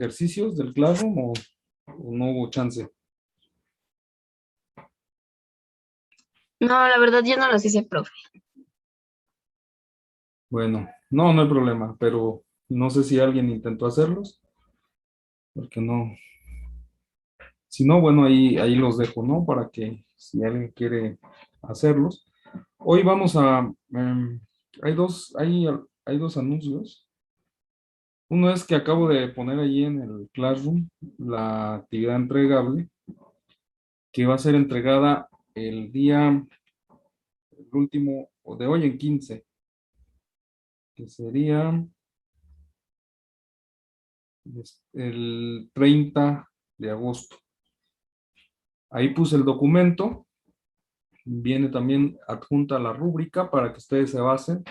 ejercicios del Classroom o no hubo chance? No, la verdad yo no los hice, profe. Bueno, no hay problema, pero no sé si alguien intentó hacerlos, porque no. Si no, bueno, ahí los dejo, ¿no? Para que si alguien quiere hacerlos. Hoy vamos a, hay dos anuncios. Uno es que acabo de poner allí en el Classroom la actividad entregable, que va a ser entregada el día, el último, o de hoy en 15, que sería el 30 de agosto. Ahí puse el documento, viene también adjunta la rúbrica para que ustedes se basen.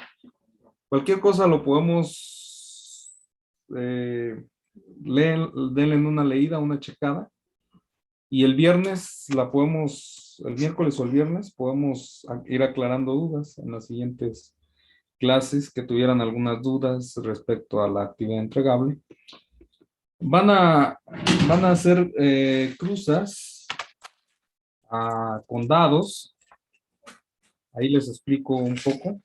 Cualquier cosa lo podemos leer, denle una leída, una checada. Y el viernes el miércoles o el viernes, podemos ir aclarando dudas en las siguientes clases que tuvieran algunas dudas respecto a la actividad entregable. Van a hacer cruzas con dados. Ahí les explico un poco.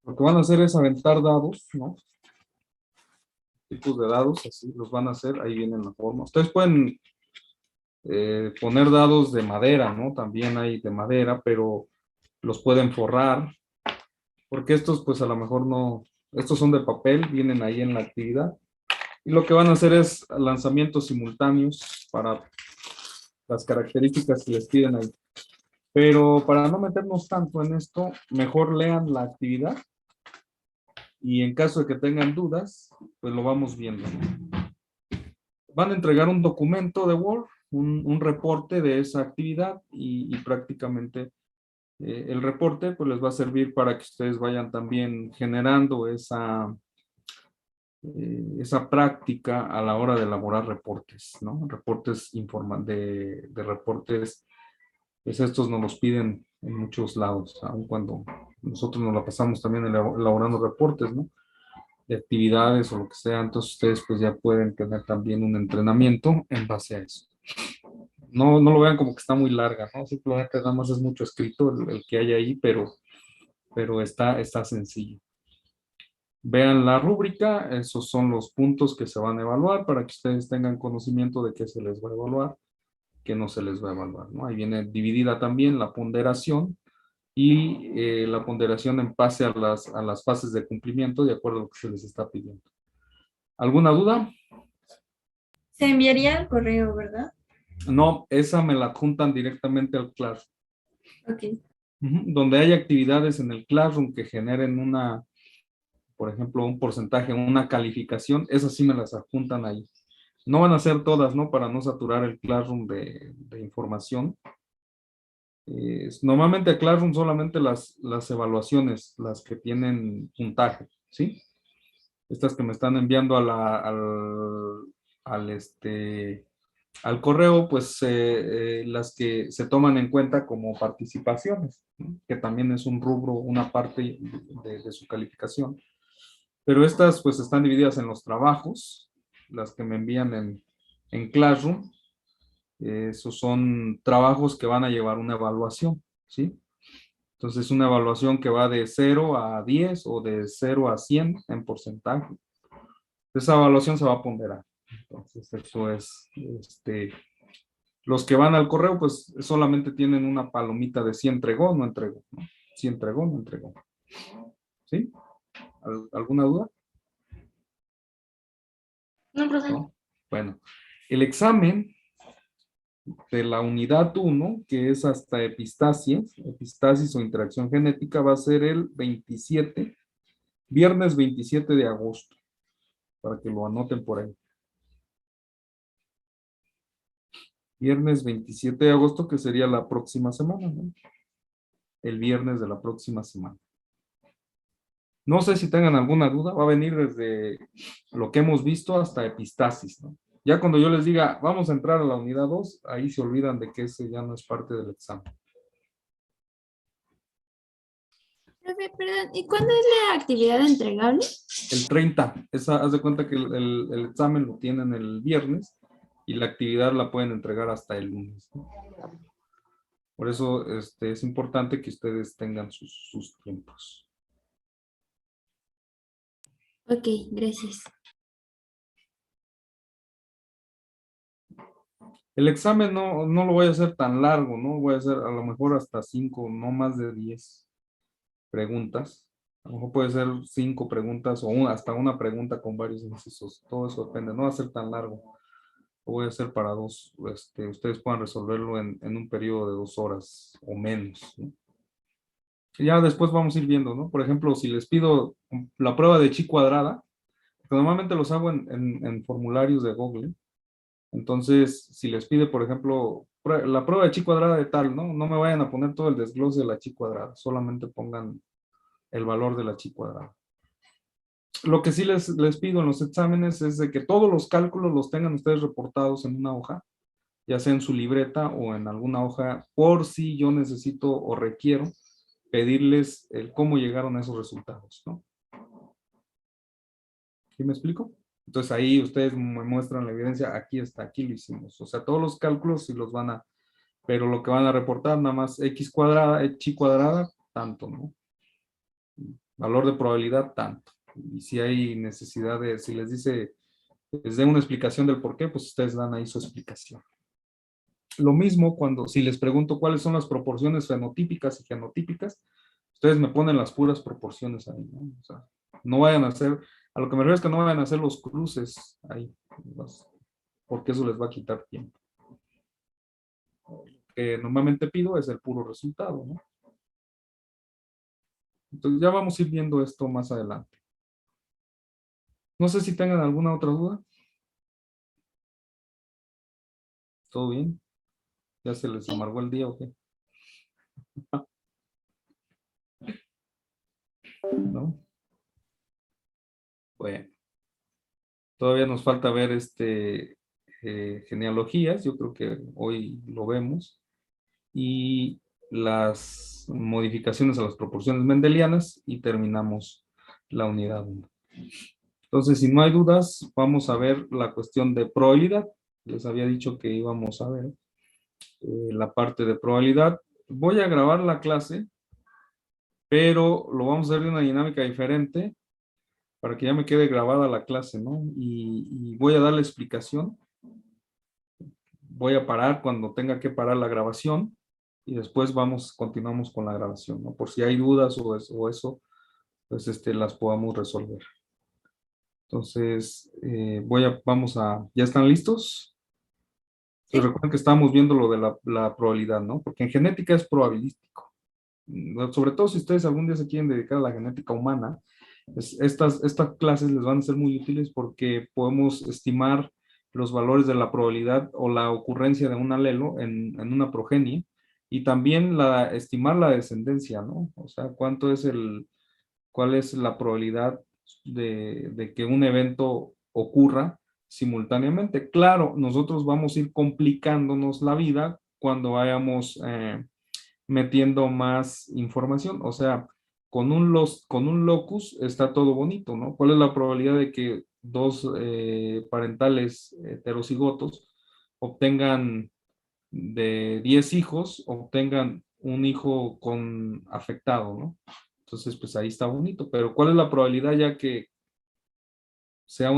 Lo que van a hacer es aventar dados, ¿no? Tipos de dados, así los van a hacer. Ahí viene la forma. Ustedes pueden poner dados de madera, ¿no? También hay de madera, pero los pueden forrar, porque estos pues a lo mejor no, estos son de papel, vienen ahí en la actividad, y lo que van a hacer es lanzamientos simultáneos para las características que les piden ahí. Pero para no meternos tanto en esto, mejor lean la actividad, y en caso de que tengan dudas, pues lo vamos viendo. Van a entregar un documento de Word, un reporte de esa actividad, y prácticamente el reporte pues les va a servir para que ustedes vayan también generando esa práctica a la hora de elaborar reportes, ¿no? Reportes de reportes, pues estos nos los piden en muchos lados, aun cuando nosotros nos la pasamos también elaborando reportes, ¿no? De actividades o lo que sea, entonces ustedes pues ya pueden tener también un entrenamiento en base a eso. No lo vean como que está muy larga, ¿no? Simplemente nada más es mucho escrito el que hay ahí, pero está sencillo. Vean la rúbrica, esos son los puntos que se van a evaluar para que ustedes tengan conocimiento de qué se les va a evaluar, qué no se les va a evaluar, ¿no? Ahí viene dividida también la ponderación y la ponderación en base a las fases de cumplimiento de acuerdo a lo que se les está pidiendo. ¿Alguna duda? Se enviaría al correo, ¿verdad? No, esa me la adjuntan directamente al Classroom. Ok. Donde hay actividades en el Classroom que generen por ejemplo, un porcentaje, una calificación, esas sí me las adjuntan ahí. No van a ser todas, ¿no? Para no saturar el Classroom de información. Normalmente el Classroom solamente las evaluaciones, las que tienen puntaje, ¿sí? Estas que me están enviando al correo, pues las que se toman en cuenta como participaciones, ¿no? Que también es un rubro, una parte de su calificación. Pero estas pues están divididas en los trabajos, las que me envían en Classroom. Esos son trabajos que van a llevar una evaluación, ¿sí? Entonces una evaluación que va de 0 a 10 o de 0 a 100 en porcentaje. Esa evaluación se va a ponderar. Entonces eso es, los que van al correo pues solamente tienen una palomita de si entregó o no entregó, ¿no? Si entregó o no entregó. ¿Sí? ¿Alguna duda? No, profe. ¿No? Bueno, el examen de la unidad 1, que es hasta epistasis o interacción genética, va a ser el 27, viernes 27 de agosto, para que lo anoten por ahí. Viernes 27 de agosto, que sería la próxima semana, ¿no? El viernes de la próxima semana. No sé si tengan alguna duda, va a venir desde lo que hemos visto hasta epistasis, ¿no? Ya cuando yo les diga, vamos a entrar a la unidad 2, ahí se olvidan de que ese ya no es parte del examen. Profe, perdón, ¿y cuándo es la actividad entregable? El 30, haz de cuenta que el examen lo tienen el viernes y la actividad la pueden entregar hasta el lunes, ¿no? Por eso es importante que ustedes tengan sus tiempos. Ok, gracias. El examen no lo voy a hacer tan largo, ¿no? Voy a hacer a lo mejor hasta 5, no más de 10 preguntas. A lo mejor puede ser 5 preguntas o hasta una pregunta con varios incisos. Todo eso depende. No va a ser tan largo. Lo voy a hacer para dos. Ustedes puedan resolverlo en un periodo de 2 horas o menos, ¿no? Y ya después vamos a ir viendo, ¿no? Por ejemplo, si les pido la prueba de chi cuadrada, que normalmente los hago en formularios de Google. Entonces, si les pide, por ejemplo, la prueba de chi cuadrada de tal, ¿no? No me vayan a poner todo el desglose de la chi cuadrada, solamente pongan el valor de la chi cuadrada. Lo que sí les pido en los exámenes es de que todos los cálculos los tengan ustedes reportados en una hoja, ya sea en su libreta o en alguna hoja, por si yo necesito o requiero pedirles el cómo llegaron a esos resultados, ¿no? ¿Sí me explico? Entonces ahí ustedes me muestran la evidencia, aquí está, aquí lo hicimos. O sea, todos los cálculos sí los van a, pero lo que van a reportar nada más x cuadrada, chi cuadrada, tanto, ¿no? Valor de probabilidad, tanto. Y si hay necesidad de, si les dice, les dé una explicación del por qué, pues ustedes dan ahí su explicación. Lo mismo cuando, si les pregunto cuáles son las proporciones fenotípicas y genotípicas, ustedes me ponen las puras proporciones ahí, ¿no? O sea, no vayan a hacer, a lo que me refiero es que no vayan a hacer los cruces ahí, porque eso les va a quitar tiempo. Lo que normalmente pido es el puro resultado, ¿no? Entonces ya vamos a ir viendo esto más adelante. No sé si tengan alguna otra duda. ¿Todo bien? ¿Ya se les amargó el día o qué? ¿No? Bueno, todavía nos falta ver genealogías, yo creo que hoy lo vemos, y las modificaciones a las proporciones mendelianas y terminamos la unidad 1. Entonces, si no hay dudas, vamos a ver la cuestión de probabilidad. Les había dicho que íbamos a ver la parte de probabilidad. Voy a grabar la clase, pero lo vamos a hacer de una dinámica diferente para que ya me quede grabada la clase, ¿no? Y voy a dar la explicación. Voy a parar cuando tenga que parar la grabación y después continuamos con la grabación, ¿no? Por si hay dudas o eso, pues las podamos resolver. Entonces, ¿ya están listos? Sí. Recuerden que estábamos viendo lo de la probabilidad, ¿no? Porque en genética es probabilístico. Sobre todo si ustedes algún día se quieren dedicar a la genética humana, pues estas clases les van a ser muy útiles porque podemos estimar los valores de la probabilidad o la ocurrencia de un alelo en una progenie y también estimar la descendencia, ¿no? O sea, cuál es la probabilidad de que un evento ocurra simultáneamente. Claro, nosotros vamos a ir complicándonos la vida cuando vayamos metiendo más información. O sea, con un locus está todo bonito, ¿no? ¿Cuál es la probabilidad de que dos parentales heterocigotos obtengan de 10 hijos, obtengan un hijo con afectado, ¿no? Entonces, pues ahí está bonito. Pero ¿cuál es la probabilidad ya que sea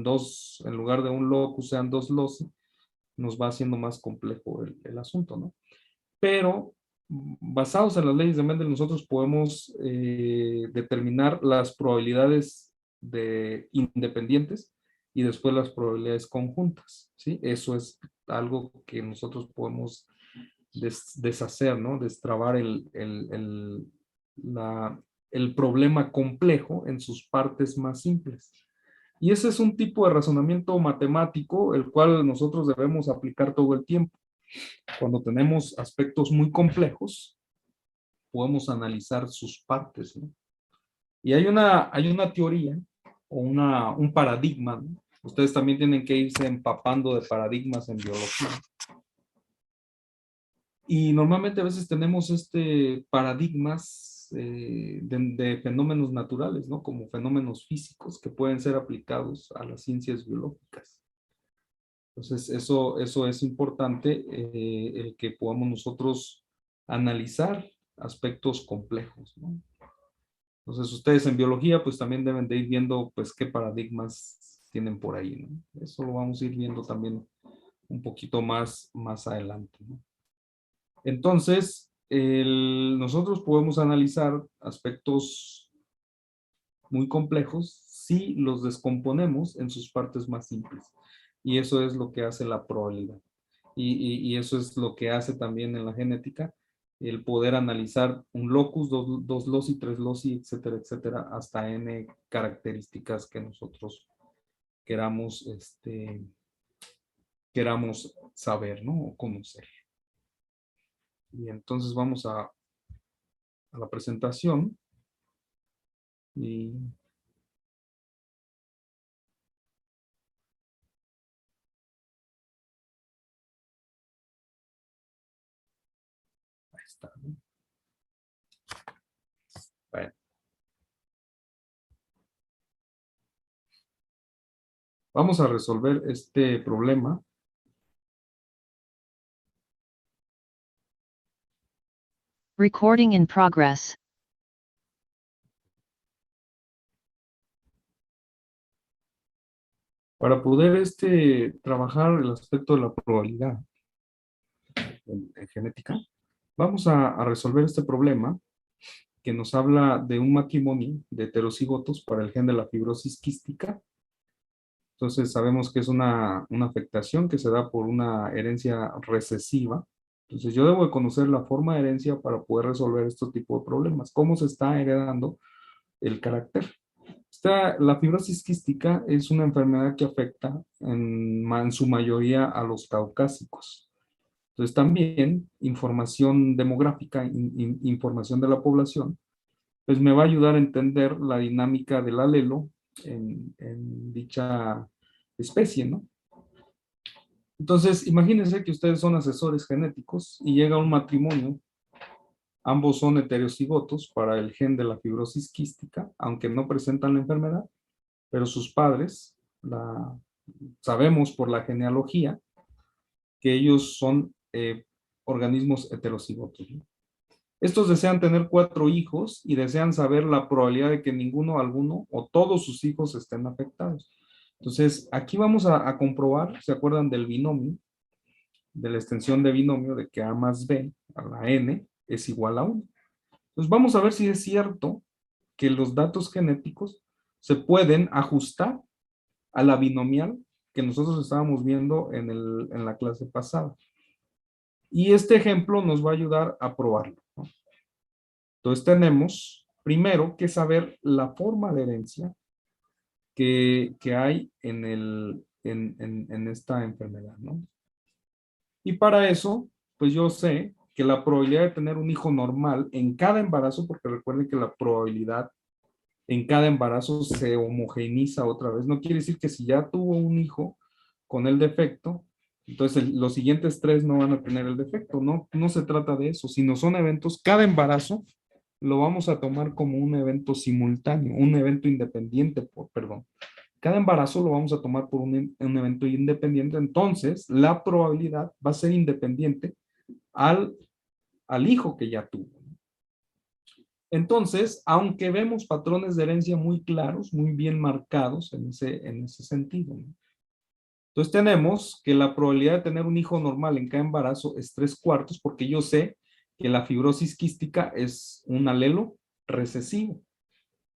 dos, en lugar de un locus, sean dos loci? Nos va haciendo más complejo el asunto, ¿no? Pero basados en las leyes de Mendel, nosotros podemos determinar las probabilidades independientes y después las probabilidades conjuntas, ¿sí? Eso es algo que nosotros podemos deshacer, ¿no? Destrabar el problema complejo en sus partes más simples. Y ese es un tipo de razonamiento matemático el cual nosotros debemos aplicar todo el tiempo. Cuando tenemos aspectos muy complejos, podemos analizar sus partes, ¿no? Y hay una teoría o un paradigma, ¿no? Ustedes también tienen que irse empapando de paradigmas en biología. Y normalmente a veces tenemos paradigmas de fenómenos naturales, ¿no? Como fenómenos físicos que pueden ser aplicados a las ciencias biológicas. Entonces, eso es importante, el que podamos nosotros analizar aspectos complejos, ¿no? Entonces, ustedes en biología, pues también deben de ir viendo, pues, qué paradigmas tienen por ahí, ¿no? Eso lo vamos a ir viendo también un poquito más adelante, ¿no? Entonces, nosotros podemos analizar aspectos muy complejos si los descomponemos en sus partes más simples. Y eso es lo que hace la probabilidad. Y eso es lo que hace también en la genética, el poder analizar un locus, dos loci, tres loci, etcétera, etcétera, hasta n características que nosotros queramos, queramos saber, ¿no? O conocer. Y entonces vamos a la presentación. Y ahí está, ¿no? Bueno. Vamos a resolver este problema. Recording in progress. Para poder trabajar el aspecto de la probabilidad en genética, vamos a resolver este problema que nos habla de un matrimonio de heterocigotos para el gen de la fibrosis quística. Entonces sabemos que es una afectación que se da por una herencia recesiva. Entonces yo debo de conocer la forma de herencia para poder resolver este tipo de problemas. ¿Cómo se está heredando el carácter? La fibrosis quística es una enfermedad que afecta en su mayoría a los caucásicos. Entonces también información demográfica, información de la población, pues me va a ayudar a entender la dinámica del alelo en dicha especie, ¿no? Entonces, imagínense que ustedes son asesores genéticos y llega un matrimonio, ambos son heterocigotos para el gen de la fibrosis quística, aunque no presentan la enfermedad, pero sus padres, sabemos por la genealogía, que ellos son organismos heterocigotos, ¿no? Estos desean tener 4 hijos y desean saber la probabilidad de que ninguno, alguno o todos sus hijos estén afectados. Entonces, aquí vamos a comprobar, ¿se acuerdan del binomio? De la extensión de binomio de que A más B a la N es igual a 1. Entonces, vamos a ver si es cierto que los datos genéticos se pueden ajustar a la binomial que nosotros estábamos viendo en la clase pasada. Y este ejemplo nos va a ayudar a probarlo, ¿no? Entonces tenemos primero que saber la forma de herencia que hay en esta enfermedad, ¿no? Y para eso, pues yo sé que la probabilidad de tener un hijo normal en cada embarazo, porque recuerden que la probabilidad en cada embarazo se homogeneiza otra vez. No quiere decir que si ya tuvo un hijo con el defecto, entonces los siguientes 3 no van a tener el defecto. No, no se trata de eso, sino son eventos, cada embarazo lo vamos a tomar como un evento simultáneo, un evento independiente, perdón. Cada embarazo lo vamos a tomar por un evento independiente, entonces la probabilidad va a ser independiente al hijo que ya tuvo. Entonces, aunque vemos patrones de herencia muy claros, muy bien marcados en ese sentido, ¿no? Entonces tenemos que la probabilidad de tener un hijo normal en cada embarazo es 3/4, porque yo sé que la fibrosis quística es un alelo recesivo.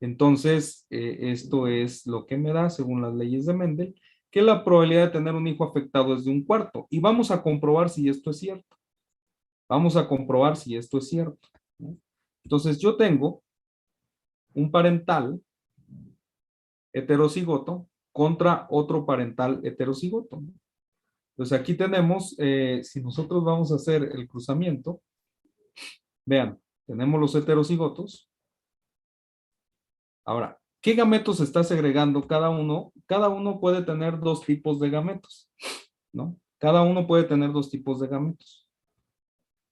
Entonces, esto es lo que me da, según las leyes de Mendel, que la probabilidad de tener un hijo afectado es de 1/4. Y vamos a comprobar si esto es cierto. Vamos a comprobar si esto es cierto, ¿no? Entonces, yo tengo un parental heterocigoto contra otro parental heterocigoto, ¿no? Entonces, aquí tenemos, si nosotros vamos a hacer el cruzamiento, vean, tenemos los heterocigotos. Ahora, ¿qué gametos está segregando cada uno? Cada uno puede tener 2 tipos de gametos, ¿no? Cada uno puede tener 2 tipos de gametos.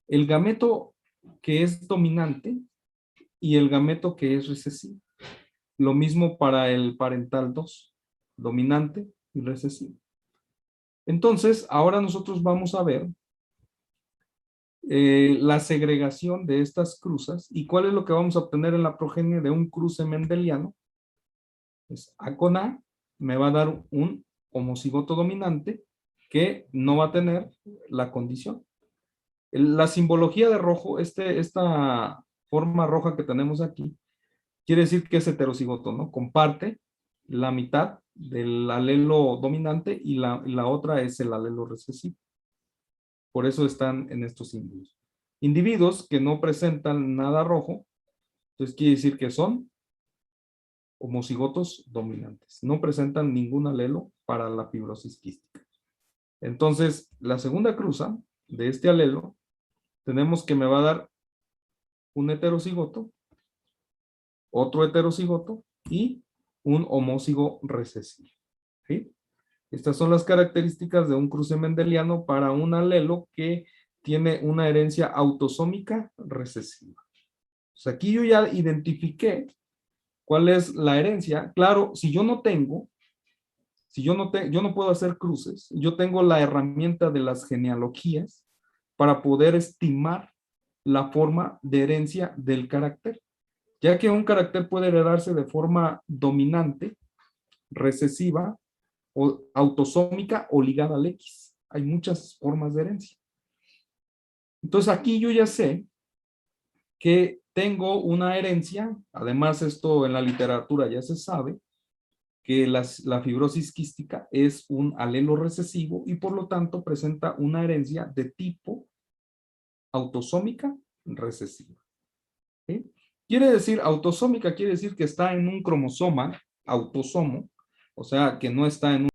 El gameto que es dominante y el gameto que es recesivo. Lo mismo para el parental 2, dominante y recesivo. Entonces, ahora nosotros vamos a ver la segregación de estas cruzas y cuál es lo que vamos a obtener en la progenie de un cruce mendeliano. Pues A con A me va a dar un homocigoto dominante que no va a tener la condición. La simbología de rojo, esta forma roja que tenemos aquí, quiere decir que es heterocigoto, ¿no? Comparte la mitad del alelo dominante y la otra es el alelo recesivo. Por eso están en estos símbolos. Individuos que no presentan nada rojo, entonces quiere decir que son homocigotos dominantes. No presentan ningún alelo para la fibrosis quística. Entonces, la segunda cruza de este alelo, tenemos que me va a dar un heterocigoto, otro heterocigoto y un homócigo recesivo. ¿Sí? Estas son las características de un cruce mendeliano para un alelo que tiene una herencia autosómica recesiva. Pues aquí yo ya identifiqué cuál es la herencia. Claro, si yo no tengo, yo no puedo hacer cruces, yo tengo la herramienta de las genealogías para poder estimar la forma de herencia del carácter, ya que un carácter puede heredarse de forma dominante, recesiva, o autosómica o ligada al X. Hay muchas formas de herencia. Entonces aquí yo ya sé que tengo una herencia, además esto en la literatura ya se sabe, que la fibrosis quística es un alelo recesivo y por lo tanto presenta una herencia de tipo autosómica recesiva. ¿Sí? Quiere decir, autosómica quiere decir que está en un cromosoma, autosomo, o sea, que no está en un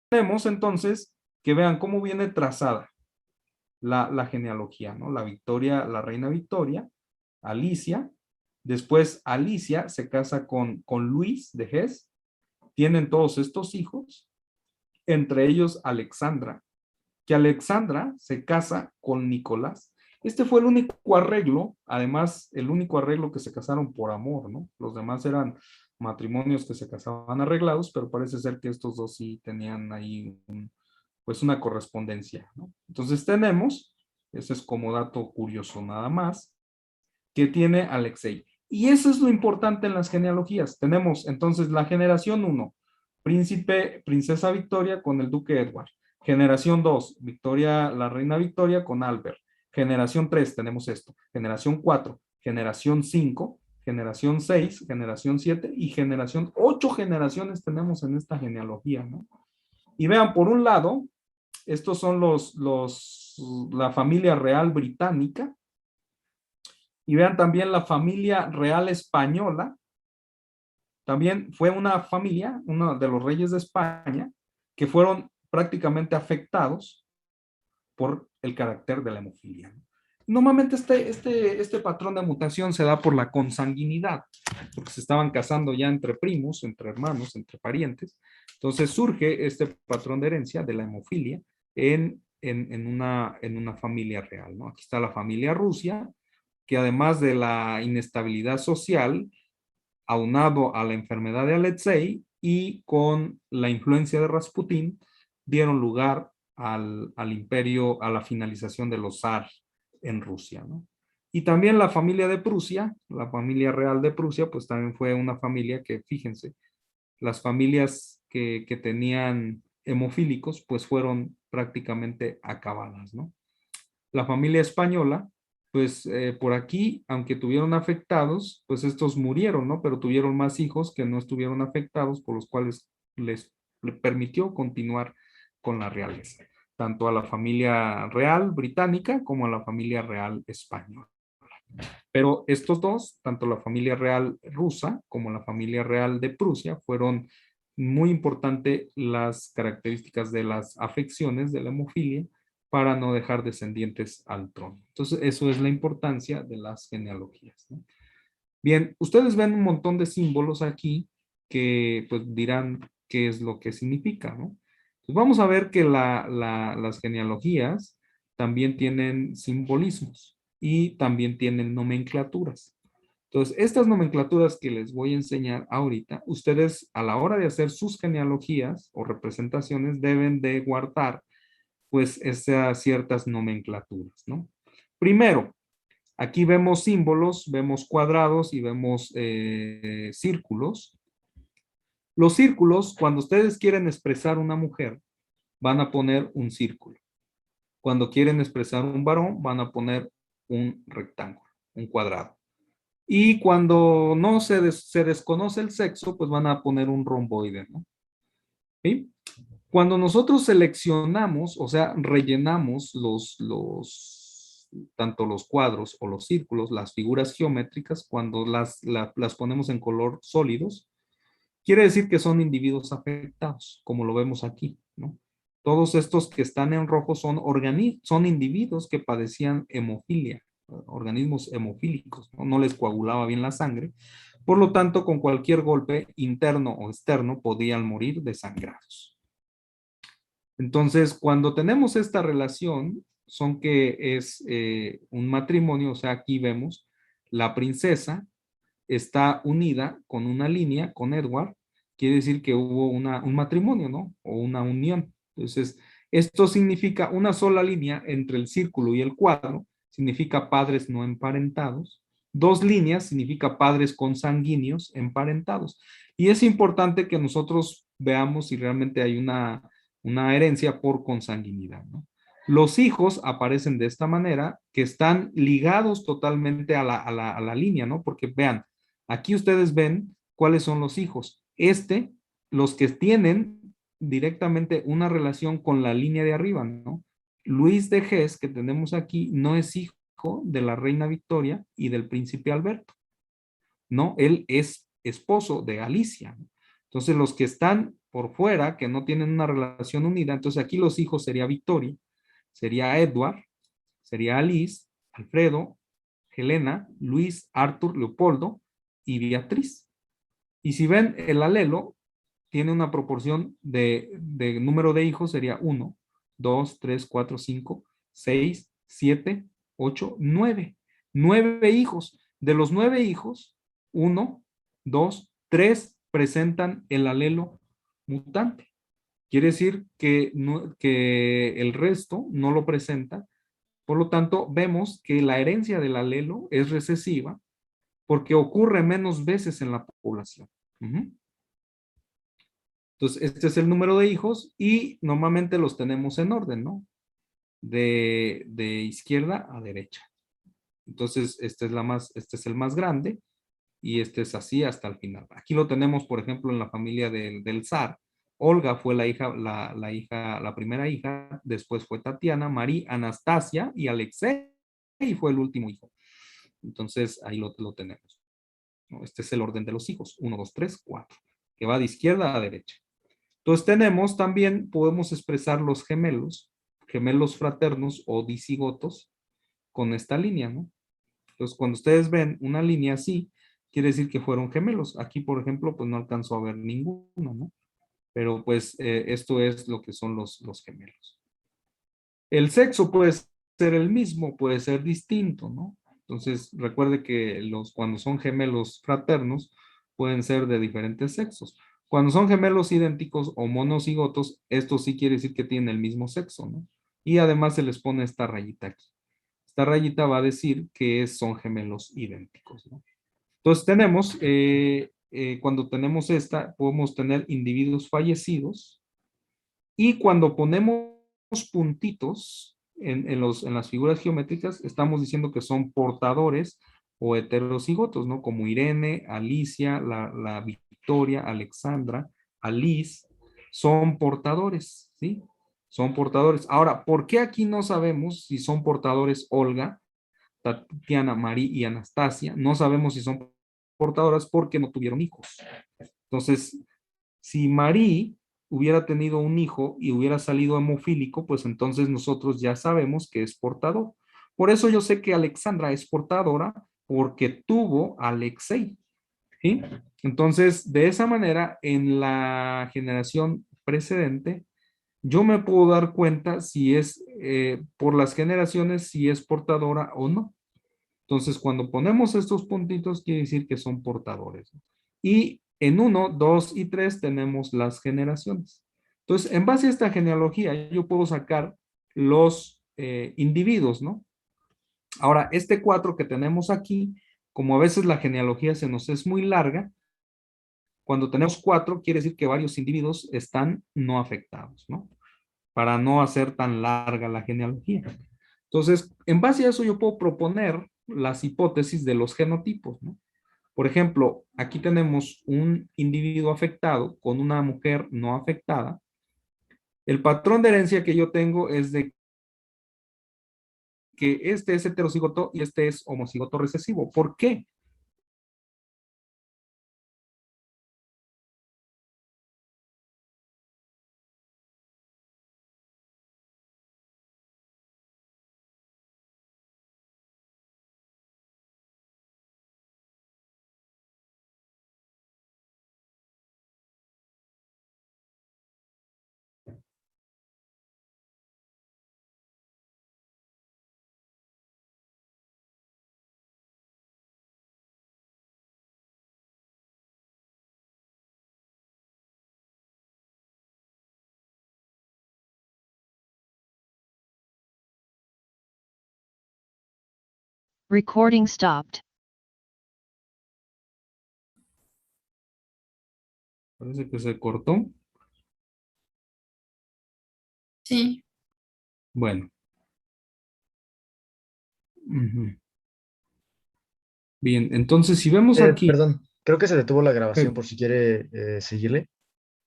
tenemos entonces que vean cómo viene trazada la genealogía, ¿no? La Victoria, la reina Victoria, Alicia, después Alicia se casa con Luis de Hesse, tienen todos estos hijos, entre ellos Alexandra, que Alexandra se casa con Nicolás. Este fue el único arreglo, además el único arreglo que se casaron por amor, ¿no? Los demás eran matrimonios que se casaban arreglados, pero parece ser que estos dos sí tenían ahí pues una correspondencia, ¿no? Entonces tenemos, ese es como dato curioso nada más, que tiene Alexei. Y eso es lo importante en las genealogías. Tenemos entonces la generación 1, princesa Victoria con el duque Edward. Generación 2, Victoria, la reina Victoria con Albert. Generación 3, tenemos esto. Generación 4, generación 5, generación 6, generación 7 y generación 8 generaciones tenemos en esta genealogía, ¿no? Y vean, por un lado, estos son la familia real británica, y vean también la familia real española. También fue una familia, uno de los reyes de España, que fueron prácticamente afectados por el carácter de la hemofilia. Normalmente este patrón de mutación se da por la consanguinidad, porque se estaban casando ya entre primos, entre hermanos, entre parientes. Entonces surge este patrón de herencia de la hemofilia en una familia real, ¿no? Aquí está la familia Rusia, que además de la inestabilidad social, aunado a la enfermedad de Alexei y con la influencia de Rasputín, dieron lugar al imperio, a la finalización de los zar en Rusia, ¿no? Y también la familia de Prusia, la familia real de Prusia, pues también fue una familia que, fíjense, las familias que tenían hemofílicos, pues fueron prácticamente acabadas, ¿no? La familia española, pues por aquí, aunque tuvieron afectados, pues estos murieron, ¿no? Pero tuvieron más hijos que no estuvieron afectados, por los cuales les permitió continuar con la realeza, tanto a la familia real británica como a la familia real española. Pero estos dos, tanto la familia real rusa como la familia real de Prusia, fueron muy importantes las características de las afecciones de la hemofilia para no dejar descendientes al trono. Entonces, eso es la importancia de las genealogías, ¿no? Bien, ustedes ven un montón de símbolos aquí que pues dirán qué es lo que significa, ¿no? Pues vamos a ver que las genealogías también tienen simbolismos y también tienen nomenclaturas. Entonces, estas nomenclaturas que les voy a enseñar ahorita, ustedes a la hora de hacer sus genealogías o representaciones deben de guardar pues esas ciertas nomenclaturas, ¿no? Primero, aquí vemos símbolos, vemos cuadrados y vemos círculos. Los círculos, cuando ustedes quieren expresar una mujer, van a poner un círculo. Cuando quieren expresar un varón, van a poner un rectángulo, un cuadrado. Y cuando no se desconoce el sexo, pues van a poner un romboide, ¿no? ¿Sí? Cuando nosotros seleccionamos, o sea, rellenamos tanto los cuadros o los círculos, las figuras geométricas, cuando las ponemos en color sólidos, quiere decir que son individuos afectados, como lo vemos aquí, ¿no? Todos estos que están en rojo son individuos que padecían hemofilia, organismos hemofílicos, ¿no? No les coagulaba bien la sangre, por lo tanto, con cualquier golpe interno o externo podían morir desangrados. Entonces, cuando tenemos esta relación, son que es un matrimonio, o sea, aquí vemos la princesa está unida con una línea, con Edward, quiere decir que hubo un matrimonio, ¿no? O una unión. Entonces, esto significa una sola línea entre el círculo y el cuadro, significa padres no emparentados. Dos líneas significa padres consanguíneos emparentados. Y es importante que nosotros veamos si realmente hay una herencia por consanguinidad, ¿no? Los hijos aparecen de esta manera, que están ligados totalmente a la línea, ¿no? Porque vean, aquí ustedes ven cuáles son los hijos. Los que tienen directamente una relación con la línea de arriba, ¿no? Luis de Hesse, que tenemos aquí, no es hijo de la reina Victoria y del príncipe Alberto, ¿no? Él es esposo de Alicia, ¿no? Entonces, los que están por fuera, que no tienen una relación unida, entonces aquí los hijos sería Victoria, sería Edward, sería Alice, Alfredo, Helena, Luis, Arthur, Leopoldo y Beatriz. Y si ven, el alelo tiene una proporción de número de hijos, sería 1, 2, 3, 4, 5, 6, 7, 8, 9. 9 hijos. De los 9 hijos, 1, 2, 3 presentan el alelo mutante. Quiere decir que, que el resto no lo presenta. Por lo tanto, vemos que la herencia del alelo es recesiva porque ocurre menos veces en la población. Entonces, este es el número de hijos y normalmente los tenemos en orden, ¿no? De izquierda a derecha. Entonces, este es el más grande y este es así hasta el final. Aquí lo tenemos, por ejemplo, en la familia del zar. Olga fue la hija, la primera hija, después fue Tatiana, María, Anastasia y Alexei fue el último hijo. Entonces, ahí lo tenemos, ¿no? Este es el orden de los hijos, 1, 2, 3, 4, que va de izquierda a derecha. Entonces tenemos también, podemos expresar los gemelos, gemelos fraternos o disigotos con esta línea, ¿no? Entonces cuando ustedes ven una línea así, quiere decir que fueron gemelos. Aquí, por ejemplo, pues no alcanzó a ver ninguno, ¿no? Pero pues esto es lo que son los gemelos. El sexo puede ser el mismo, puede ser distinto, ¿no? Entonces recuerde que cuando son gemelos fraternos pueden ser de diferentes sexos. Cuando son gemelos idénticos o monocigotos, esto sí quiere decir que tienen el mismo sexo, ¿no? Y además se les pone esta rayita aquí. Esta rayita va a decir que son gemelos idénticos, ¿no? Entonces tenemos, cuando tenemos esta, podemos tener individuos fallecidos y cuando ponemos puntitos en las figuras geométricas, estamos diciendo que son portadores o heterocigotos, ¿no? Como Irene, Alicia, la Victoria, Alexandra, Alice, son portadores, ¿sí? Son portadores. Ahora, ¿por qué aquí no sabemos si son portadores Olga, Tatiana, María y Anastasia? No sabemos si son portadoras porque no tuvieron hijos. Entonces, si María hubiera tenido un hijo y hubiera salido hemofílico, pues entonces nosotros ya sabemos que es portador. Por eso yo sé que Alexandra es portadora porque tuvo a Alexei, ¿sí? Entonces, de esa manera, en la generación precedente, yo me puedo dar cuenta si es, por las generaciones, si es portadora o no. Entonces, cuando ponemos estos puntitos, quiere decir que son portadores. Y en 1, 2 y 3 tenemos las generaciones. Entonces, en base a esta genealogía, yo puedo sacar los individuos, ¿no? Ahora, este 4 que tenemos aquí, como a veces la genealogía se nos es muy larga, cuando tenemos 4, quiere decir que varios individuos están no afectados, ¿no? Para no hacer tan larga la genealogía. Entonces, en base a eso yo puedo proponer las hipótesis de los genotipos, ¿no? Por ejemplo, aquí tenemos un individuo afectado con una mujer no afectada. El patrón de herencia que yo tengo es de que este es heterocigoto y este es homocigoto recesivo. ¿Por qué? Recording stopped. Parece que se cortó. Sí. Bueno. Ujú. Bien, entonces si vemos aquí, Perdón, creo que se detuvo la grabación eh, por si quiere seguirle.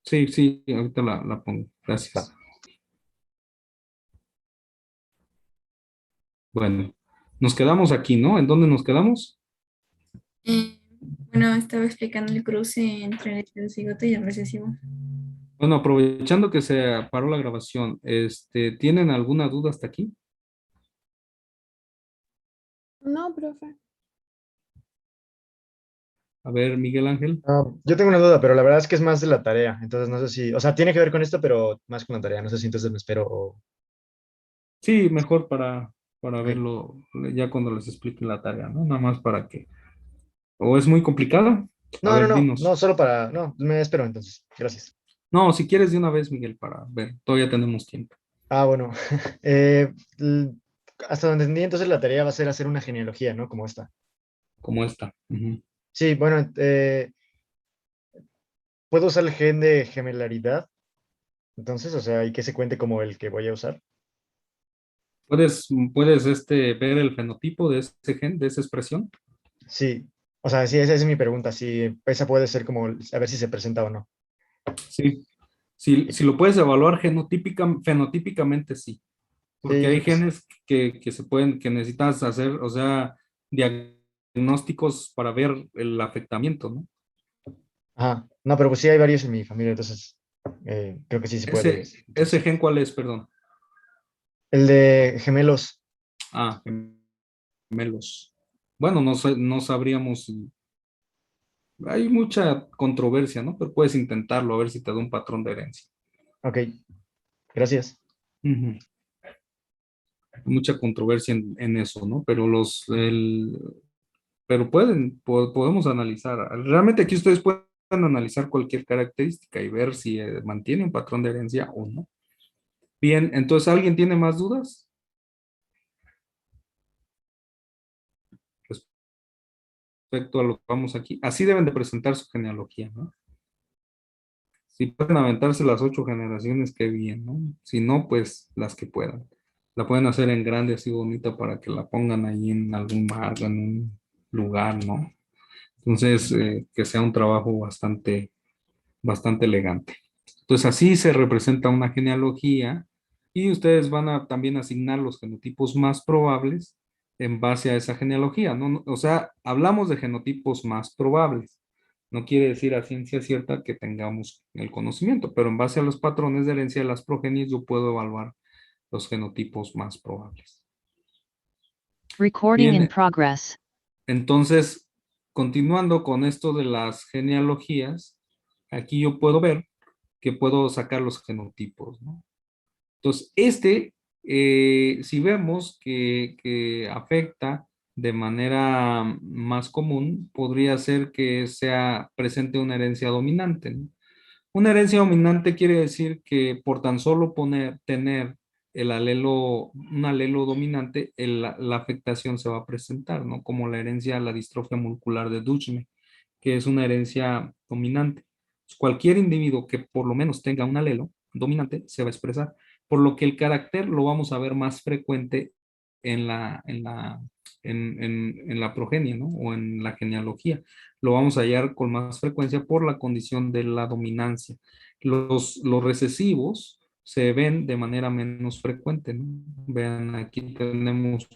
sí, sí, ahorita la pongo. Va. Gracias. Bueno, nos quedamos aquí, ¿no? ¿En dónde nos quedamos? Bueno, estaba explicando el cruce entre el heterocigoto y el recesivo. Bueno, aprovechando que se paró la grabación, ¿tienen alguna duda hasta aquí? No, profe. A ver, Miguel Ángel. Ah, yo tengo una duda, pero la verdad es que es más de la tarea. Entonces no sé si, o sea, tiene que ver con esto, pero más con la tarea. No sé si entonces me espero o... Sí, mejor para Ok. verlo ya cuando les explique la tarea, ¿no? Nada más para que. ¿O es muy complicado? A ver, No, dinos. solo para, no, me espero entonces. Gracias. No, si quieres de una vez, Miguel, para ver. Todavía tenemos tiempo. Ah, bueno. Eh, l- hasta donde entendí, entonces la tarea va a ser hacer una genealogía, ¿no? Como esta. Como esta. Ujú. Sí, bueno, puedo usar el gen de gemelaridad. Entonces, o sea, y que se cuente como el que voy a usar. ¿Puedes ver el fenotipo de ese gen, de esa expresión? Sí, o sea, sí, esa es mi pregunta. Si esa puede ser como, a ver si se presenta o no. Sí. Si lo puedes evaluar fenotípicamente, sí. Porque Sí, hay pues, genes que necesitas hacer, o sea, diagnósticos para ver el afectamiento, ¿no? ajá. No, pero pues sí hay varios en mi familia, entonces creo que sí se puede Ese utilizar. gen, ¿cuál es? Perdón. El de gemelos. Ah, gemelos. Bueno, no sabríamos. Hay mucha controversia, ¿no? Pero puedes intentarlo a ver si te da un patrón de herencia. Ok, gracias. Ujú. Mucha controversia en eso, ¿no? Pero podemos analizar. Realmente aquí ustedes pueden analizar cualquier característica y ver si mantiene un patrón de herencia o no. Bien, entonces, ¿alguien tiene más dudas respecto a lo que vamos aquí? Así deben de presentar su genealogía, ¿no? Si pueden aventarse las 8 generaciones, qué bien, ¿no? Si no, pues las que puedan. La pueden hacer en grande, así bonita, para que la pongan ahí en algún marco, en un lugar, ¿no? Entonces, que sea un trabajo bastante elegante. Entonces, así se representa una genealogía y ustedes van a también asignar los genotipos más probables en base a esa genealogía, ¿no? O sea, hablamos de genotipos más probables. No quiere decir a ciencia cierta que tengamos el conocimiento, pero en base a los patrones de herencia de las progenies yo puedo evaluar los genotipos más probables. Recording in Bien, progress. entonces, continuando con esto de las genealogías, aquí yo puedo ver que puedo sacar los genotipos, ¿no? Entonces, si vemos que afecta de manera más común, podría ser que sea presente una herencia dominante, ¿no? Una herencia dominante quiere decir que por tan solo tener un alelo dominante, la afectación se va a presentar, ¿no? Como la herencia, la distrofia muscular de Duchenne, que es una herencia dominante. Cualquier individuo que por lo menos tenga un alelo dominante se va a expresar, por lo que el carácter lo vamos a ver más frecuente en la progenie, ¿no? O en la genealogía. Lo vamos a hallar con más frecuencia por la condición de la dominancia. Los recesivos se ven de manera menos frecuente, ¿no? Vean, aquí tenemos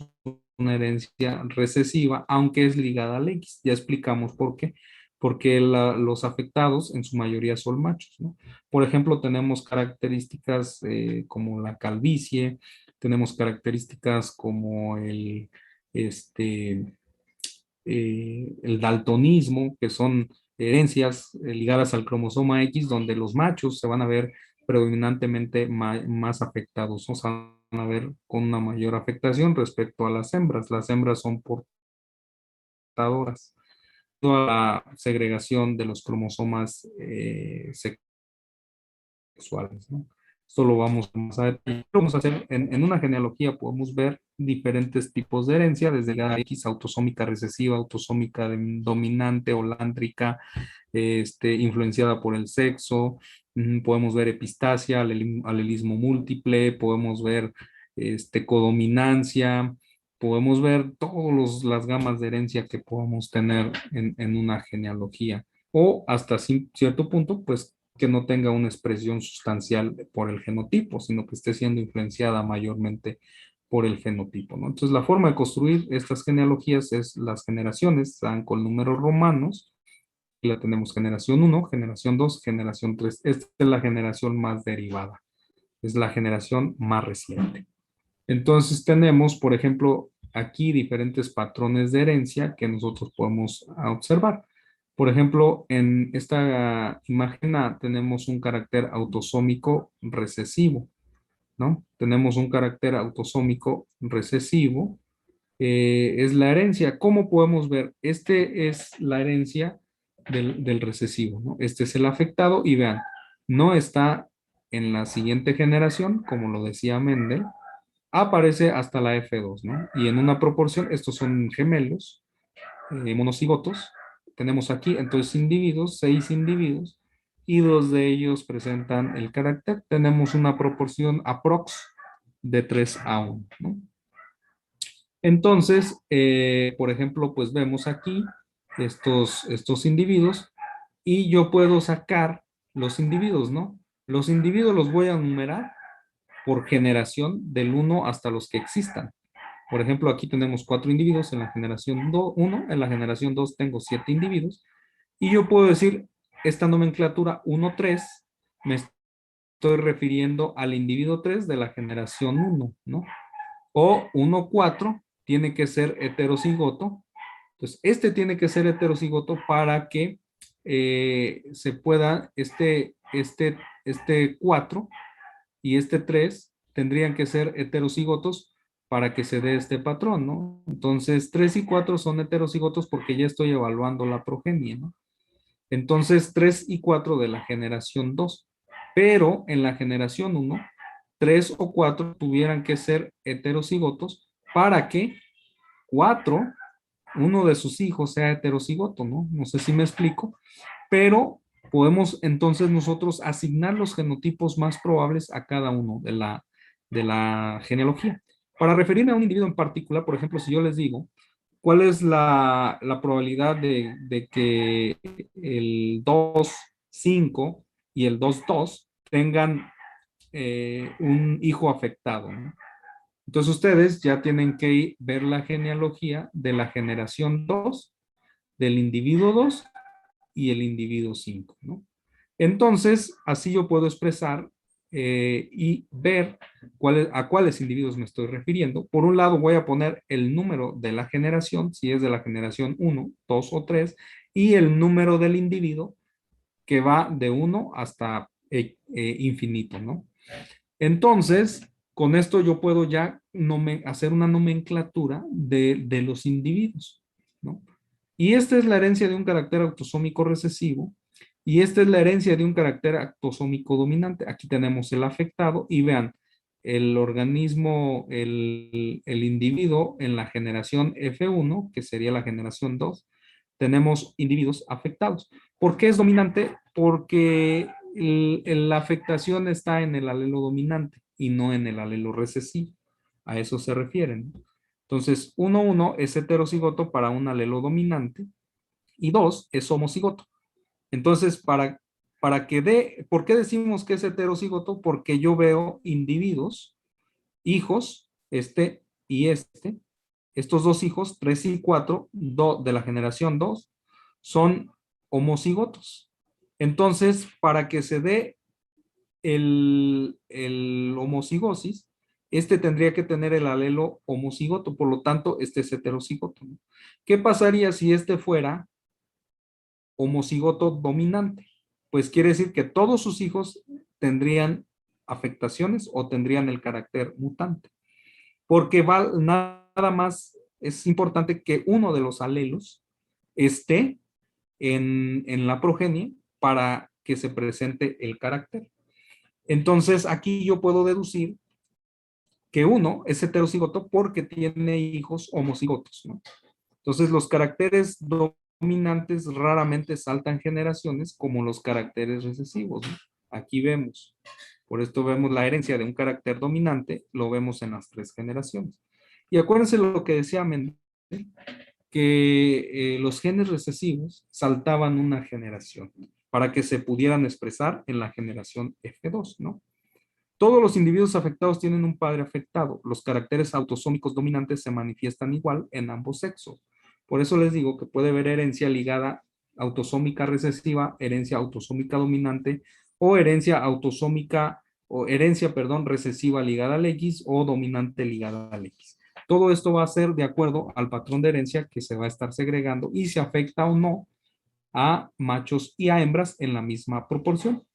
una herencia recesiva, aunque es ligada al X. Ya explicamos por qué. Porque los afectados en su mayoría son machos, ¿no? Por ejemplo, tenemos características como la calvicie, tenemos características como este, el daltonismo, que son herencias ligadas al cromosoma X, donde los machos se van a ver predominantemente más afectados, o sea, van a ver con una mayor afectación respecto a las hembras. Las hembras son portadoras. Toda la segregación de los cromosomas sexuales, ¿no? Esto lo vamos más a detalle. Vamos a hacer en una genealogía, podemos ver diferentes tipos de herencia, desde la X autosómica recesiva, autosómica dominante, holántrica, influenciada por el sexo. Podemos ver epistasia, alelismo múltiple, podemos ver codominancia, podemos ver todas las gamas de herencia que podamos tener en una genealogía. O hasta cierto punto, pues que no tenga una expresión sustancial por el genotipo, sino que esté siendo influenciada mayormente por el fenotipo, ¿no? Entonces, la forma de construir estas genealogías es las generaciones, dan con números romanos, la tenemos generación 1, generación 2, generación 3. Esta es la generación más derivada. Es la generación más reciente. Entonces tenemos, por ejemplo, aquí diferentes patrones de herencia que nosotros podemos observar. Por ejemplo, en esta imagen A tenemos un carácter autosómico recesivo, ¿no? Tenemos un carácter autosómico recesivo. Es la herencia. ¿Cómo podemos ver? Este es la herencia del recesivo, ¿no? Este es el afectado y vean, no está en la siguiente generación, como lo decía Mendel, aparece hasta la F2, ¿no? Y en una proporción, estos son gemelos, monocigotos, tenemos aquí entonces individuos, 6 individuos, y 2 de ellos presentan el carácter. Tenemos una proporción aprox de 3:1, ¿no? Entonces, por ejemplo, pues vemos aquí estos individuos y yo puedo sacar los individuos, ¿no? Los individuos los voy a numerar por generación del 1 hasta los que existan. Por ejemplo, aquí tenemos 4 individuos en la generación 1, en la generación 2 tengo 7 individuos, y yo puedo decir, esta nomenclatura 1-3, me estoy refiriendo al individuo 3 de la generación 1, ¿no? O 1-4 tiene que ser heterocigoto. Entonces, este tiene que ser heterocigoto para que se pueda, este 4 y este 3 tendrían que ser heterocigotos para que se dé este patrón, ¿no? Entonces, 3 y 4 son heterocigotos porque ya estoy evaluando la progenie, ¿no? Entonces, 3 y 4 de la generación 2. Pero en la generación 1, 3 o 4 tuvieran que ser heterocigotos para que 4, uno de sus hijos sea heterocigoto, ¿no? No sé si me explico, pero podemos entonces nosotros asignar los genotipos más probables a cada uno de la genealogía. Para referirme a un individuo en particular, por ejemplo, si yo les digo, ¿cuál es la probabilidad de que el 2,5 y el 2,2 tengan un hijo afectado, ¿no? Entonces ustedes ya tienen que ver la genealogía de la generación 2, del individuo 2 y el individuo 5, ¿no? Entonces, así yo puedo expresar y ver a cuáles individuos me estoy refiriendo. Por un lado, voy a poner el número de la generación, si es de la generación 1, 2 o 3, y el número del individuo que va de 1 hasta infinito, ¿no? Entonces, con esto yo puedo ya hacer una nomenclatura de los individuos, ¿no? Y esta es la herencia de un carácter autosómico recesivo y esta es la herencia de un carácter autosómico dominante. Aquí tenemos el afectado y vean, el organismo, el individuo en la generación F1, que sería la generación 2, tenemos individuos afectados. ¿Por qué es dominante? Porque la afectación está en el alelo dominante y no en el alelo recesivo. A eso se refieren. Entonces, 1,1 es heterocigoto para un alelo dominante y 2 es homocigoto. Entonces, ¿por qué decimos que es heterocigoto? Porque yo veo individuos, hijos, este y este, estos dos hijos, 3 y 4, de la generación 2, son homocigotos. Entonces, para que se dé el homocigosis, este tendría que tener el alelo homocigoto, por lo tanto, este es heterocigoto, ¿no? ¿Qué pasaría si este fuera homocigoto dominante? Pues quiere decir que todos sus hijos tendrían afectaciones o tendrían el carácter mutante. Porque nada más es importante que uno de los alelos esté en la progenie para que se presente el carácter. Entonces, aquí yo puedo deducir que uno es heterocigoto porque tiene hijos homocigotos, ¿no? Entonces, los caracteres dominantes raramente saltan generaciones como los caracteres recesivos, ¿no? Aquí vemos. Por esto vemos la herencia de un carácter dominante, lo vemos en las 3 generaciones. Y acuérdense lo que decía Mendel, que los genes recesivos saltaban una generación para que se pudieran expresar en la generación F2, ¿no? Todos los individuos afectados tienen un padre afectado. Los caracteres autosómicos dominantes se manifiestan igual en ambos sexos. Por eso les digo que puede haber herencia ligada autosómica recesiva, herencia autosómica dominante o herencia autosómica o herencia, perdón, recesiva ligada al X o dominante ligada al X. Todo esto va a ser de acuerdo al patrón de herencia que se va a estar segregando y se afecta o no a machos y a hembras en la misma proporción.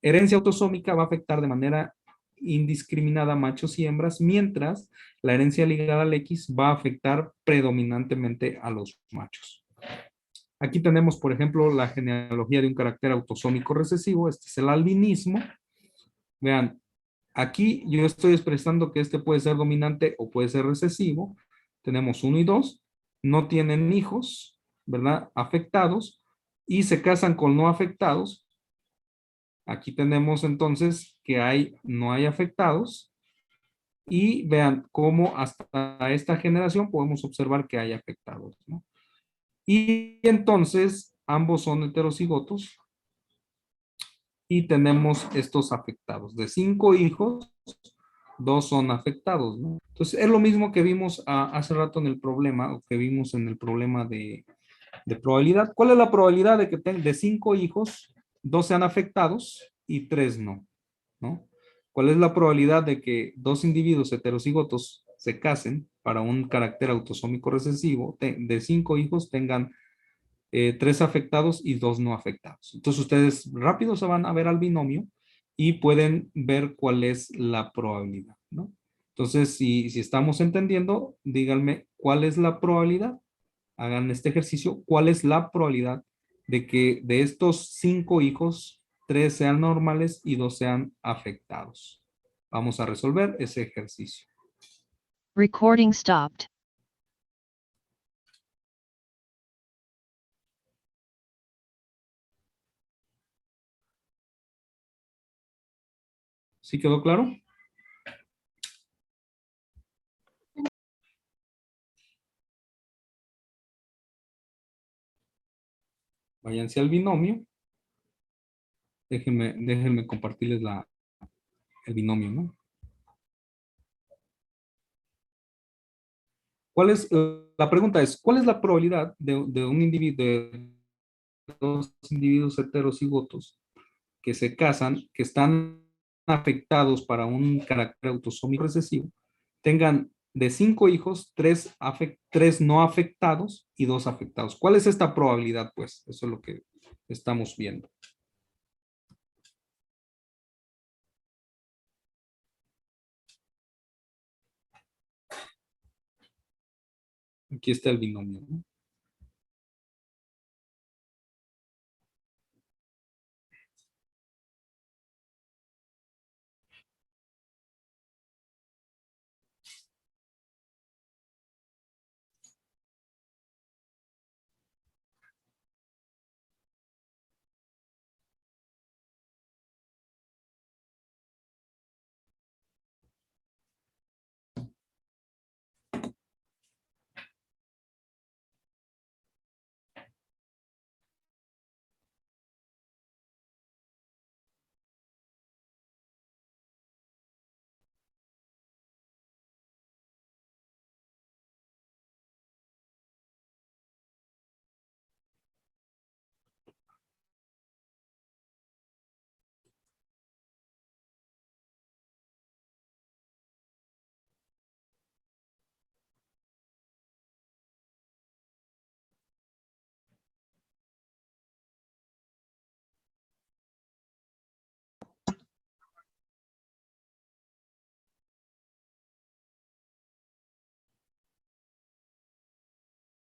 Herencia autosómica va a afectar de manera indiscriminada a machos y hembras, mientras la herencia ligada al X va a afectar predominantemente a los machos. Aquí tenemos, por ejemplo, la genealogía de un carácter autosómico recesivo. Este es el albinismo. Vean, aquí yo estoy expresando que este puede ser dominante o puede ser recesivo. Tenemos 1 y 2. No tienen hijos, ¿verdad? Afectados. Y se casan con no afectados. Aquí tenemos entonces que no hay afectados. Y vean cómo hasta esta generación podemos observar que hay afectados, ¿no? Y entonces ambos son heterocigotos y tenemos estos afectados. De 5 hijos, 2 son afectados, ¿no? Entonces es lo mismo que vimos hace rato en el problema, o que vimos en el problema de probabilidad. ¿Cuál es la probabilidad de que de 5 hijos, 2 sean afectados y 3 no? ¿No? ¿Cuál es la probabilidad de que 2 individuos heterocigotos se casen para un carácter autosómico recesivo, de 5 hijos tengan 3 afectados y 2 no afectados? Entonces ustedes rápido se van a ver al binomio y pueden ver cuál es la probabilidad, ¿no? Entonces, si estamos entendiendo, díganme cuál es la probabilidad. Hagan este ejercicio. ¿Cuál es la probabilidad de que de estos 5 hijos, 3 sean normales y 2 sean afectados? Vamos a resolver ese ejercicio. Recording stopped. ¿Sí quedó claro? Váyanse al binomio. Déjenme compartirles el binomio, ¿no? La pregunta es, ¿cuál es la probabilidad de un individuo, de 2 individuos heterocigotos que se casan, que están afectados para un carácter autosómico recesivo, tengan de 5 hijos, 3 no afectados y 2 afectados? ¿Cuál es esta probabilidad, pues? Eso es lo que estamos viendo. Aquí está el binomio, ¿no?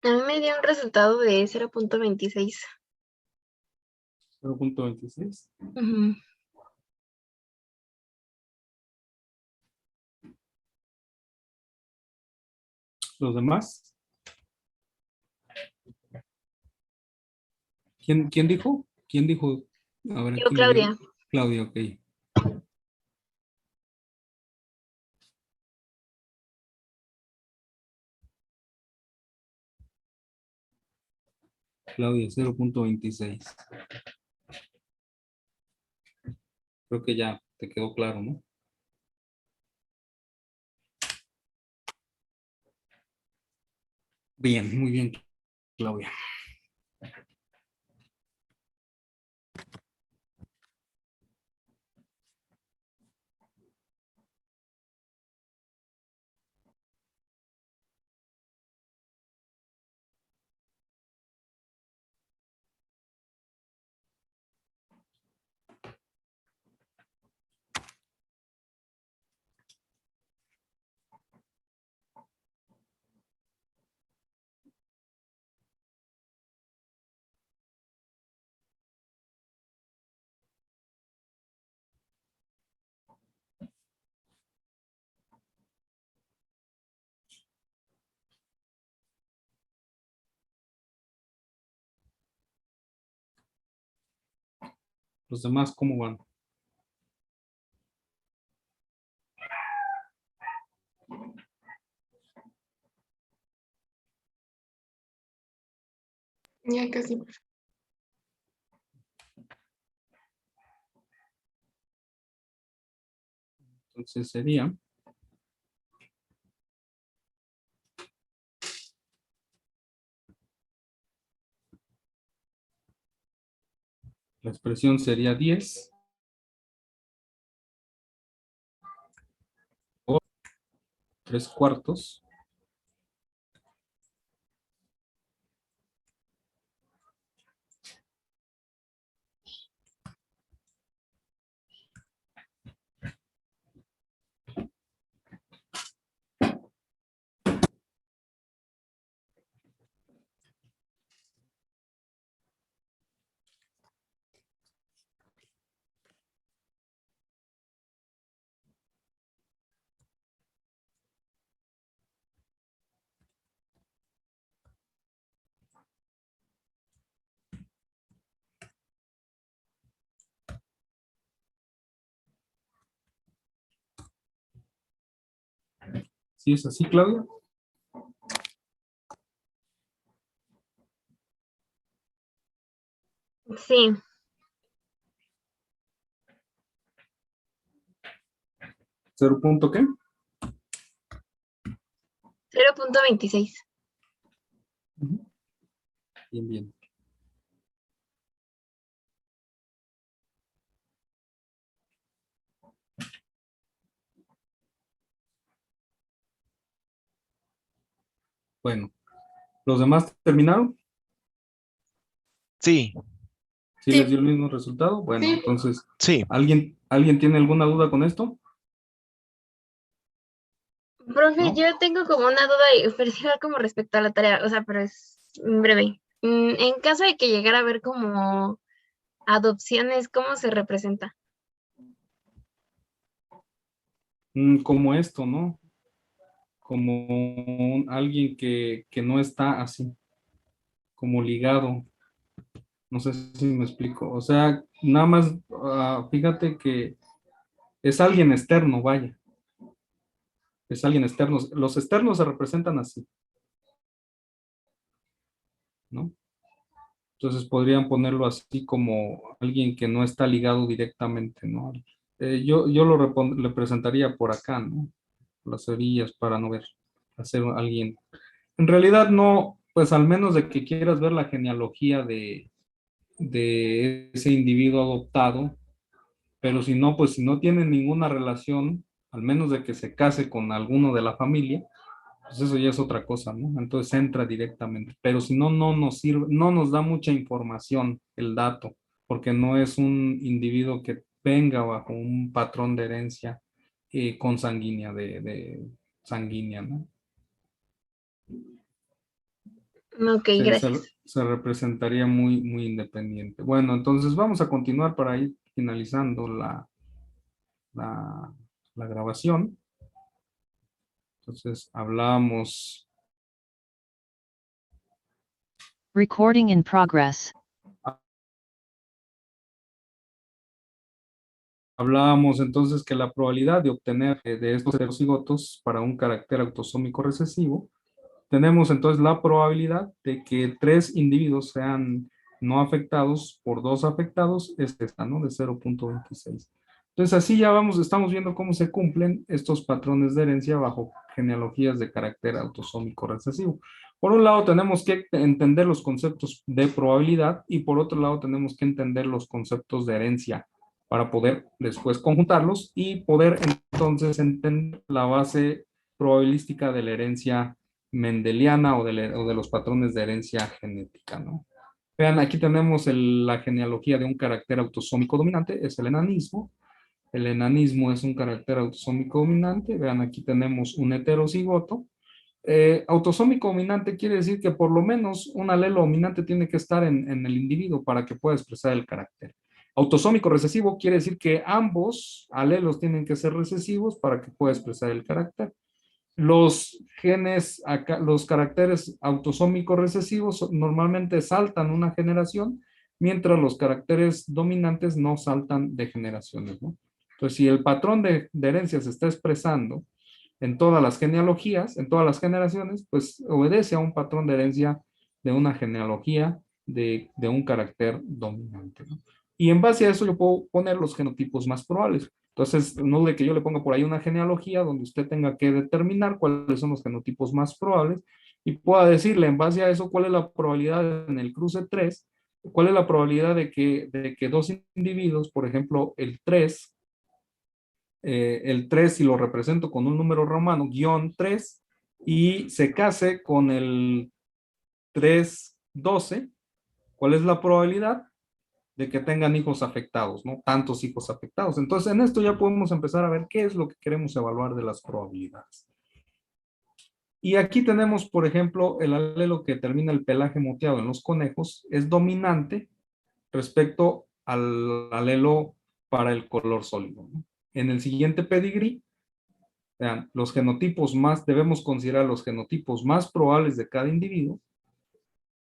A mí me dio un resultado de 0.26. 0.26. Ujú. ¿Los demás? ¿Quién dijo? ¿Quién dijo? A ver, Yo, aquí me dio. Claudia. Claudia, ok. Claudia, 0.26. Creo que ya te quedó claro, ¿no? Bien, muy bien, Claudia. Los demás, ¿cómo van? Ya casi. Entonces sería la expresión sería 10 o 3/4 ¿Sí es así, Claudia? Sí, 0 punto qué? 0.26. Ujú. Bien, bien. Bueno, ¿los demás terminaron? Sí, ¿Sí Sí. les dio el mismo resultado? Bueno, Sí. entonces, sí. ¿alguien tiene alguna duda con esto? Profe, ¿No? yo tengo como una duda parcial como respecto a la tarea, o sea, pero es breve. En caso de que llegara a ver como adopciones, ¿cómo se representa? Como esto, ¿no? Como alguien que no está así, como ligado. No sé si me explico. O sea, nada más, fíjate que es alguien externo, vaya. Es alguien externo. Los externos se representan así, ¿no? Entonces podrían ponerlo así como alguien que no está ligado directamente, ¿no? Yo lo le presentaría por acá, ¿no? Las orillas para no ver, hacer alguien. En realidad no, pues al menos de que quieras ver la genealogía de ese individuo adoptado, pero si no, pues si no tiene ninguna relación, al menos de que se case con alguno de la familia, pues eso ya es otra cosa, ¿no? Entonces entra directamente, pero si no, no nos sirve, no nos da mucha información el dato, porque no es un individuo que venga bajo un patrón de herencia consanguínea, de sanguínea, ¿no? Ok, gracias. Se representaría muy, muy independiente. Bueno, entonces vamos a continuar para ir finalizando la, la grabación. Entonces hablamos, Recording in progress. hablábamos entonces que la probabilidad de obtener de estos heterocigotos para un carácter autosómico recesivo, tenemos entonces la probabilidad de que 3 individuos sean no afectados por 2 afectados, es esta, ¿no? De 0.26. Entonces así ya estamos viendo cómo se cumplen estos patrones de herencia bajo genealogías de carácter autosómico recesivo. Por un lado tenemos que entender los conceptos de probabilidad y por otro lado tenemos que entender los conceptos de herencia para poder después conjuntarlos y poder entonces entender la base probabilística de la herencia mendeliana o de los patrones de herencia genética, ¿no? Vean, aquí tenemos la genealogía de un carácter autosómico dominante, es el enanismo. El enanismo es un carácter autosómico dominante. Vean, aquí tenemos un heterocigoto. Autosómico dominante quiere decir que por lo menos un alelo dominante tiene que estar en el individuo para que pueda expresar el carácter. Autosómico recesivo quiere decir que ambos alelos tienen que ser recesivos para que pueda expresar el carácter. Los genes, los caracteres autosómicos recesivos normalmente saltan una generación, mientras los caracteres dominantes no saltan de generaciones, ¿no? Entonces, si el patrón de herencia se está expresando en todas las genealogías, en todas las generaciones, pues obedece a un patrón de herencia de una genealogía de un carácter dominante, ¿no? Y en base a eso yo puedo poner los genotipos más probables. Entonces, no de que yo le ponga por ahí una genealogía donde usted tenga que determinar cuáles son los genotipos más probables y pueda decirle en base a eso cuál es la probabilidad en el cruce 3, cuál es la probabilidad de que dos individuos, por ejemplo, el 3, si lo represento con un número romano, guión 3, y se case con el 312, ¿cuál es la probabilidad de que tengan hijos afectados, ¿no? Tantos hijos afectados. Entonces, en esto ya podemos empezar a ver qué es lo que queremos evaluar de las probabilidades. Y aquí tenemos, por ejemplo, el alelo que determina el pelaje moteado en los conejos es dominante respecto al alelo para el color sólido, ¿no? En el siguiente pedigrí, vean, los genotipos más, debemos considerar los genotipos más probables de cada individuo,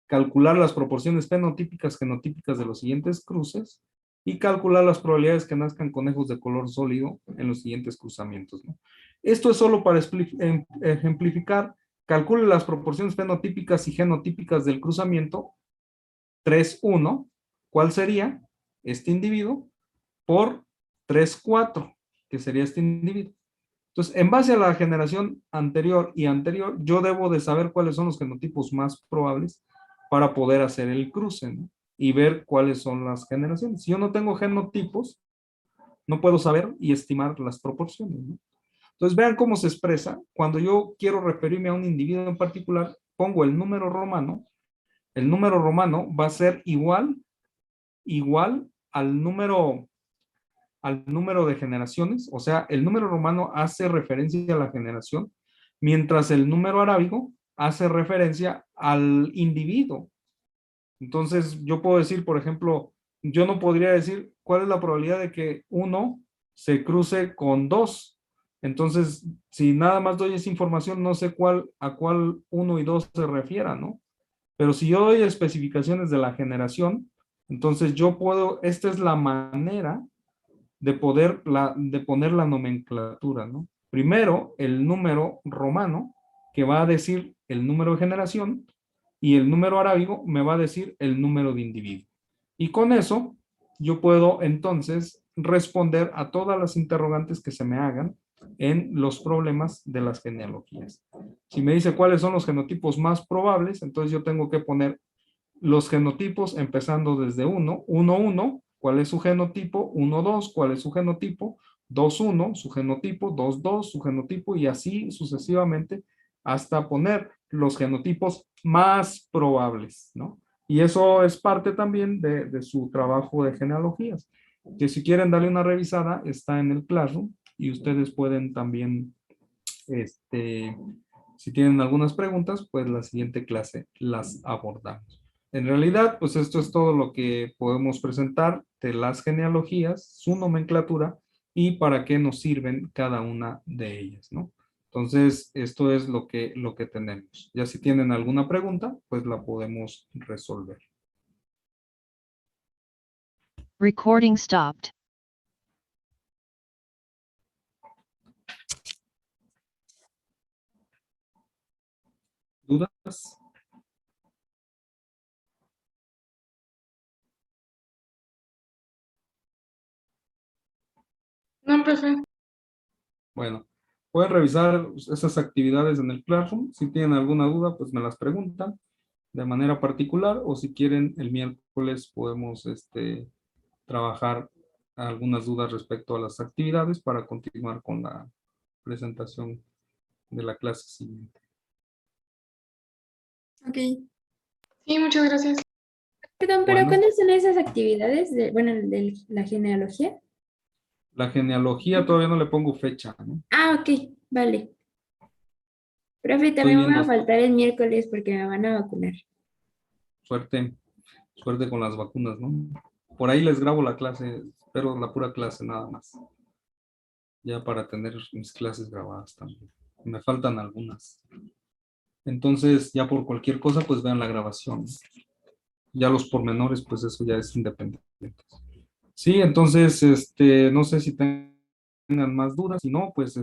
calcular las proporciones fenotípicas, genotípicas de los siguientes cruces y calcular las probabilidades que nazcan conejos de color sólido en los siguientes cruzamientos, ¿no? Esto es solo para ejemplificar. Calcule las proporciones fenotípicas y genotípicas del cruzamiento 3-1. ¿Cuál sería este individuo? Por 3-4, que sería este individuo. Entonces, en base a la generación anterior y anterior, yo debo de saber cuáles son los genotipos más probables para poder hacer el cruce, ¿no? Y ver cuáles son las generaciones. Si yo no tengo genotipos, no puedo saber y estimar las proporciones, ¿no? Entonces, vean cómo se expresa. Cuando yo quiero referirme a un individuo en particular, pongo el número romano. El número romano va a ser igual al número de generaciones, o sea, el número romano hace referencia a la generación, mientras el número arábigo hace referencia al individuo. Entonces, yo puedo decir, por ejemplo, yo no podría decir cuál es la probabilidad de que 1 se cruce con 2. Entonces, si nada más doy esa información, no sé a cuál 1 y 2 se refieran, ¿no? Pero si yo doy especificaciones de la generación, entonces yo puedo, esta es la manera de poner la nomenclatura, ¿no? Primero, el número romano, que va a decir el número de generación, y el número arábigo me va a decir el número de individuo. Y con eso, yo puedo entonces responder a todas las interrogantes que se me hagan en los problemas de las genealogías. Si me dice cuáles son los genotipos más probables, entonces yo tengo que poner los genotipos empezando desde 1, 1, 1, ¿cuál es su genotipo? 1, 2, ¿cuál es su genotipo? 2, 1, su genotipo, 2, 2, su genotipo, y así sucesivamente hasta poner los genotipos más probables, ¿no? Y eso es parte también de su trabajo de genealogías, que si quieren darle una revisada, está en el Classroom, y ustedes pueden también, si tienen algunas preguntas, pues la siguiente clase las abordamos. En realidad, pues esto es todo lo que podemos presentar de las genealogías, su nomenclatura y para qué nos sirven cada una de ellas, ¿no? Entonces, esto es lo que tenemos. Ya si tienen alguna pregunta, pues la podemos resolver. Recording stopped. ¿Dudas? No, profe. Bueno, pueden revisar esas actividades en el Classroom. Si tienen alguna duda, pues me las preguntan de manera particular, o si quieren, el miércoles podemos trabajar algunas dudas respecto a las actividades para continuar con la presentación de la clase siguiente. Ok. Sí, muchas gracias. Perdón, pero Bueno. ¿cuáles son esas actividades de la genealogía? La genealogía todavía no le pongo fecha, ¿no? Ah, ok, vale. Profe, Estoy también me va a viendo, faltar el miércoles porque me van a vacunar. suerte con las vacunas, ¿no? Por ahí les grabo la clase, pero la pura clase nada más. Ya para tener mis clases grabadas también. Me faltan algunas. Entonces, ya por cualquier cosa, pues vean la grabación. Ya los pormenores, pues eso ya es independiente. Sí, entonces, no sé si tengan más dudas. Si no, pues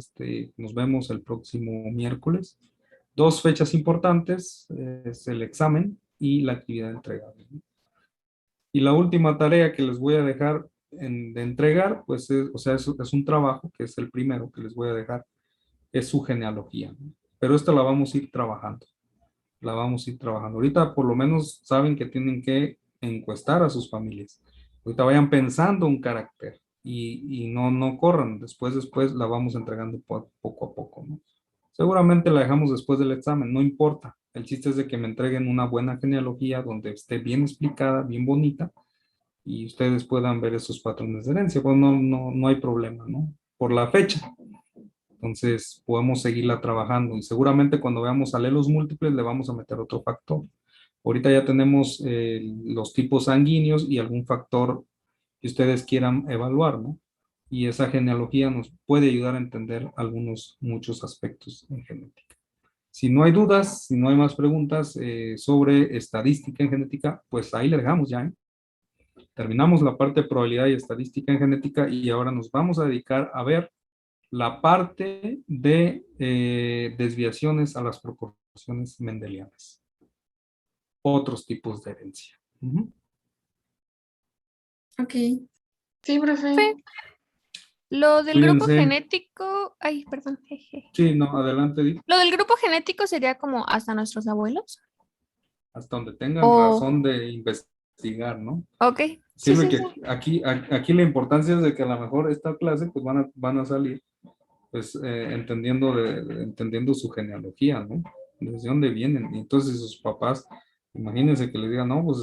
nos vemos el próximo miércoles. Dos fechas importantes, es el examen y la actividad entregable, ¿no? Y la última tarea que les voy a dejar de entregar, pues o sea, es un trabajo, que es el primero que les voy a dejar, es su genealogía, ¿no? Pero esta la vamos a ir trabajando. La vamos a ir trabajando. Ahorita por lo menos saben que tienen que encuestar a sus familias. Ahorita vayan pensando un carácter y no corran. Después la vamos entregando poco a poco, ¿no? Seguramente la dejamos después del examen, no importa. El chiste es de que me entreguen una buena genealogía donde esté bien explicada, bien bonita, y ustedes puedan ver esos patrones de herencia. Pues no hay problema, ¿no? Por la fecha. Entonces podemos seguirla trabajando y seguramente cuando veamos alelos múltiples le vamos a meter otro factor. Ahorita ya tenemos los tipos sanguíneos y algún factor que ustedes quieran evaluar, ¿no? Y esa genealogía nos puede ayudar a entender muchos aspectos en genética. Si no hay dudas, si no hay más preguntas sobre estadística en genética, pues ahí le dejamos ya, ¿eh? Terminamos la parte de probabilidad y estadística en genética y ahora nos vamos a dedicar a ver la parte de desviaciones a las proporciones mendelianas. Otros tipos de herencia. Ujú. Ok. Sí, profe. Profe, lo del grupo Cuídense. genético, ay, perdón, jeje. Sí, no, adelante, Di. Lo del grupo genético sería como hasta nuestros abuelos. Hasta donde tengan O- razón de investigar, ¿no? Ok, sí, Sirve sí, que sí. aquí la importancia es de que a lo mejor esta clase pues van a salir pues entendiendo su genealogía, ¿no? Desde dónde vienen. Y entonces sus papás, imagínense que les digan, no, pues